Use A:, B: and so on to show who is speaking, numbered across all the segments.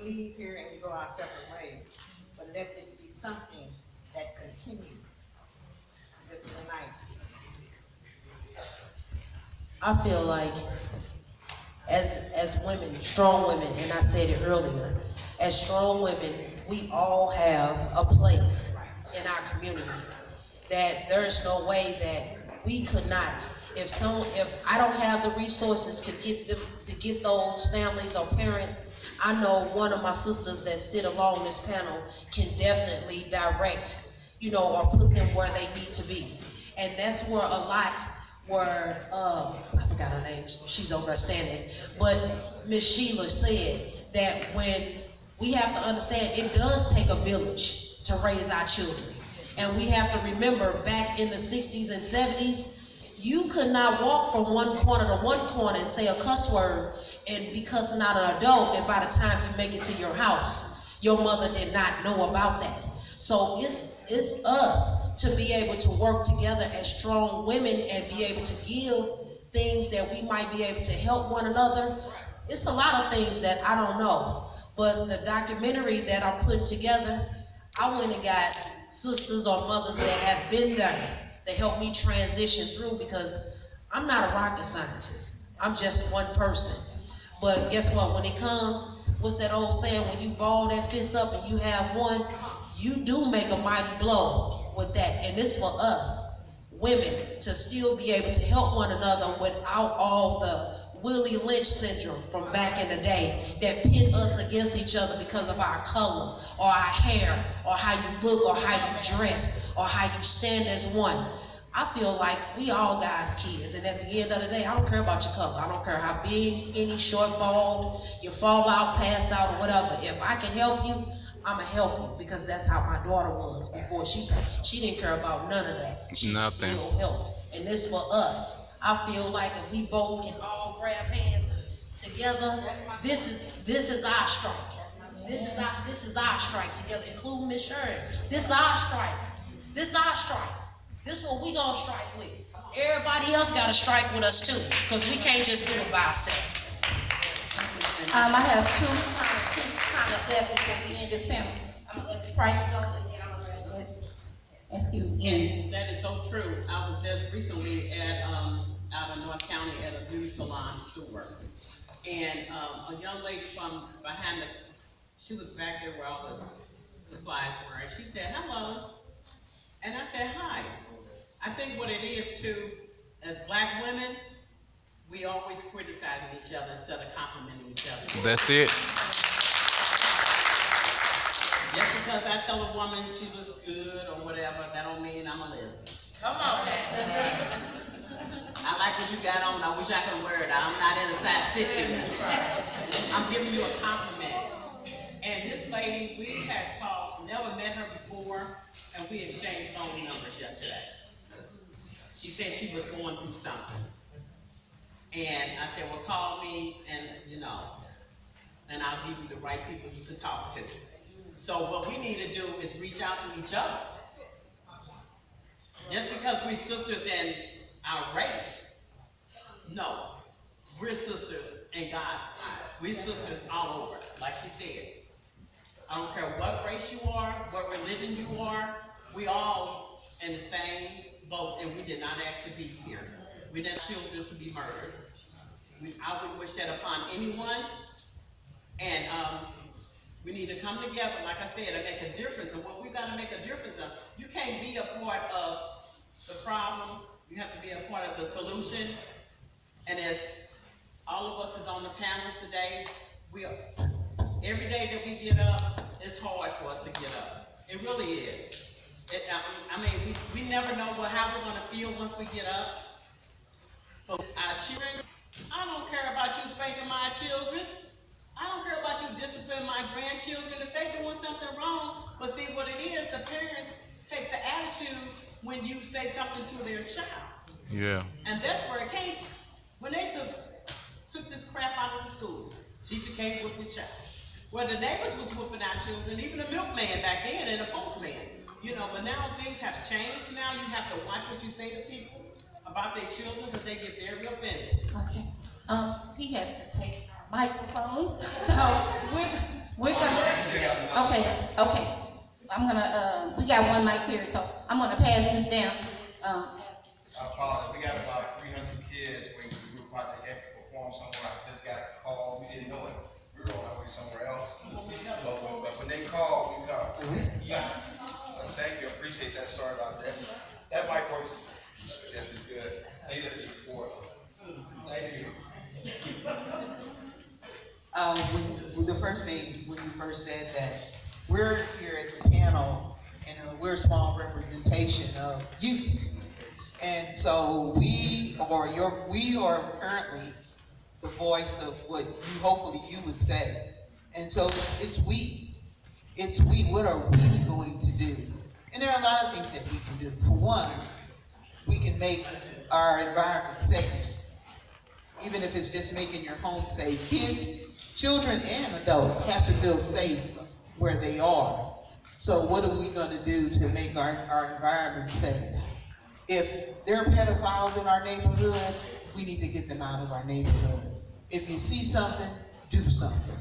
A: leave here and we go our separate ways. But let this be something that continues with the night.
B: I feel like as women, strong women, and I said it earlier, as strong women, we all have a place in our community. That there is no way that we could not, if I don't have the resources to get those families or parents, I know one of my sisters that sit along this panel can definitely direct, or put them where they need to be. And that's where a lot where, I forgot her name, she's over there standing, but Miss Sheila said that when we have to understand it does take a village to raise our children. And we have to remember back in the 60s and 70s, you could not walk from one corner to one corner and say a cuss word and be cussing out an adult, and by the time you make it to your house, your mother did not know about that. So it's us to be able to work together as strong women and be able to give things that we might be able to help one another. It's a lot of things that I don't know, but the documentary that I'm putting together, I went and got sisters or mothers that have been there to help me transition through, because I'm not a rocket scientist. I'm just one person. But guess what? When it comes, what's that old saying? When you ball that fist up and you have one, you do make a mighty blow with that. And it's for us, women, to still be able to help one another without all the Willie Lynch syndrome from back in the day that pit us against each other because of our color or our hair or how you look or how you dress or how you stand as one. I feel like we all guys kids, and at the end of the day, I don't care about your color. I don't care how big, skinny, short, bald, you fall out, pass out, or whatever. If I can help you, I'ma help you, because that's how my daughter was before she didn't care about none of that. She
C: Nothing.
B: still helped. And this for us. I feel like if we both can all grab hands together, this is our strike. This is our strike together, including Miss Shirley. This our strike. This our strike. This what we gonna strike with. Everybody else gotta strike with us too, because we can't just do it by ourselves.
D: I have two comments left before we end this panel. I'm gonna let Ms. Price go, and then I'm gonna let Ms. Askew.
E: And that is so true. I was just recently at out of North County at a beauty salon store, and a young lady from behind she was back there where all the supplies were, and she said hello, and I said hi. I think what it is too, as black women, we always criticizing each other instead of complimenting each other.
C: That's it.
E: Just because I tell a woman she looks good or whatever, that don't mean I'm a lesbian.
B: Come on.
E: I like what you got on. I wish I could wear it. I'm not in a size 6 yet. I'm giving you a compliment. And this lady, we had talked, never met her before, and we exchanged phone numbers yesterday. She said she was going through something. And I said, well, call me and I'll give you the right people you can talk to. So what we need to do is reach out to each other. Just because we're sisters in our race, no. We're sisters in God's eyes. We're sisters all over, like she said. I don't care what race you are, what religion you are, we all in the same boat, and we did not ask to be here. We didn't want children to be murdered. I wouldn't wish that upon anyone. And we need to come together, like I said, and make a difference. And what we got to make a difference of, you can't be a part of the problem. You have to be a part of the solution. And as all of us is on the panel today, every day that we get up, it's hard for us to get up. It really is. We never know how we're going to feel once we get up. But our children, I don't care about you spanking my children. I don't care about you disciplining my grandchildren if they're doing something wrong. But see what it is, the parents take the attitude when you say something to their child.
C: Yeah.
E: And that's where it came from. When they took this crap out of the school, teacher can't whoop the child. Well, the neighbors was whooping our children, even the milkman back then and the postman. But now things have changed. Now you have to watch what you say to people about their children, because they get very offended.
D: Okay. He has to take our microphones. So We're gonna, okay. I'm gonna, we got one mic here, so I'm gonna pass this down to this,
C: I apologize, we got about 300 kids waiting for the group project X to perform somewhere. I just got a call, we didn't know it, we were on our way somewhere else. But when they call, we come. Yeah. Thank you, appreciate that, sorry about that. That mic works just as good. They just need support. Thank you.
A: The first thing, when you first said that, we're here as a panel, and we're a small representation of youth. And so we are currently the voice of what you, hopefully you would say. And so it's we. It's we, what are we going to do? And there are a lot of things that we can do. For one, we can make our environment safe. Even if it's just making your home safe. Kids, children and adults have to feel safe where they are. So what are we gonna do to make our environment safe? If there are pedophiles in our neighborhood, we need to get them out of our neighborhood. If you see something, do something.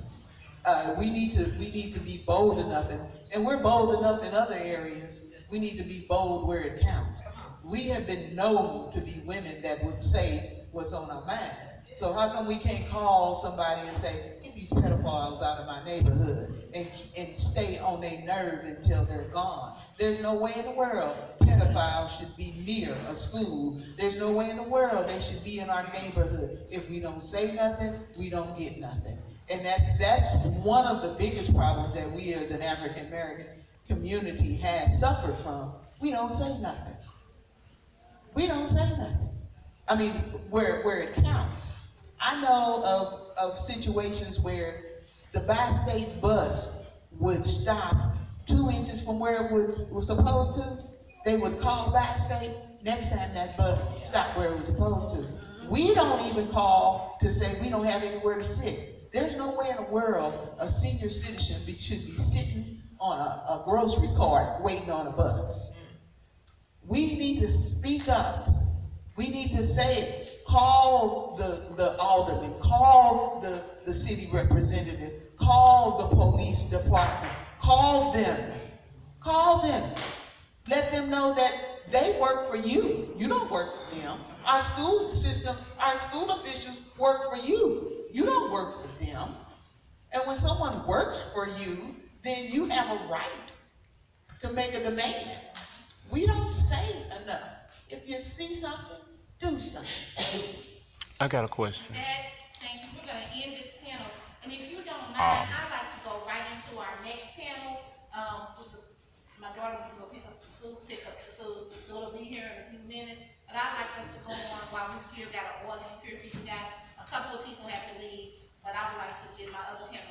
A: We need to be bold enough, and we're bold enough in other areas. We need to be bold where it counts. We have been known to be women that would say what's on our mind. So how come we can't call somebody and say, get these pedophiles out of my neighborhood, and stay on their nerve until they're gone? There's no way in the world pedophiles should be near a school. There's no way in the world they should be in our neighborhood. If we don't say nothing, we don't get nothing. And that's one of the biggest problems that we as an African American community has suffered from. We don't say nothing. We don't say nothing. I mean, where it counts. I know of situations where the bi-state bus would stop 2 inches from where it was supposed to. They would call bi-state. Next time that bus stopped where it was supposed to. We don't even call to say we don't have anywhere to sit. There's no way in the world a senior citizen should be sitting on a grocery cart waiting on a bus. We need to speak up. We need to say it. Call the alderman, call the city representative, call the police department, call them. Let them know that they work for you. You don't work for them. Our school system, our school officials work for you. You don't work for them. And when someone works for you, then you have a right to make a demand. We don't say enough. If you see something, do something.
F: I got a question.
D: Thank you. We're gonna end this panel, and if you don't mind, I'd like to go right into our next panel. My daughter will go pick up the food, so it'll be here in a few minutes. But I'd like us to go on while we still got an audience here. You guys, a couple of people have to leave, but I would like to get my other panel